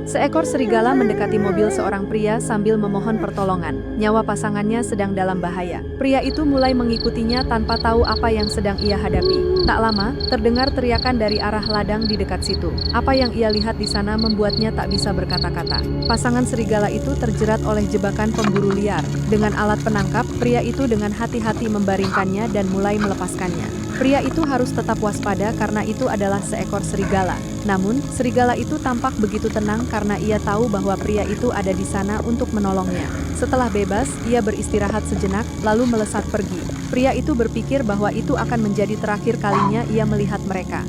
Seekor serigala mendekati mobil seorang pria sambil memohon pertolongan. Nyawa pasangannya sedang dalam bahaya. Pria itu mulai mengikutinya tanpa tahu apa yang sedang ia hadapi. Tak lama, terdengar teriakan dari arah ladang di dekat situ. Apa yang ia lihat di sana membuatnya tak bisa berkata-kata. Pasangan serigala itu terjerat oleh jebakan pemburu liar. Dengan alat penangkap, pria itu dengan hati-hati membaringkannya dan mulai melepaskannya. Pria itu harus tetap waspada karena itu adalah seekor serigala. Namun, serigala itu tampak begitu tenang karena ia tahu bahwa pria itu ada di sana untuk menolongnya. Setelah bebas, ia beristirahat sejenak, lalu melesat pergi. Pria itu berpikir bahwa itu akan menjadi terakhir kalinya ia melihat mereka.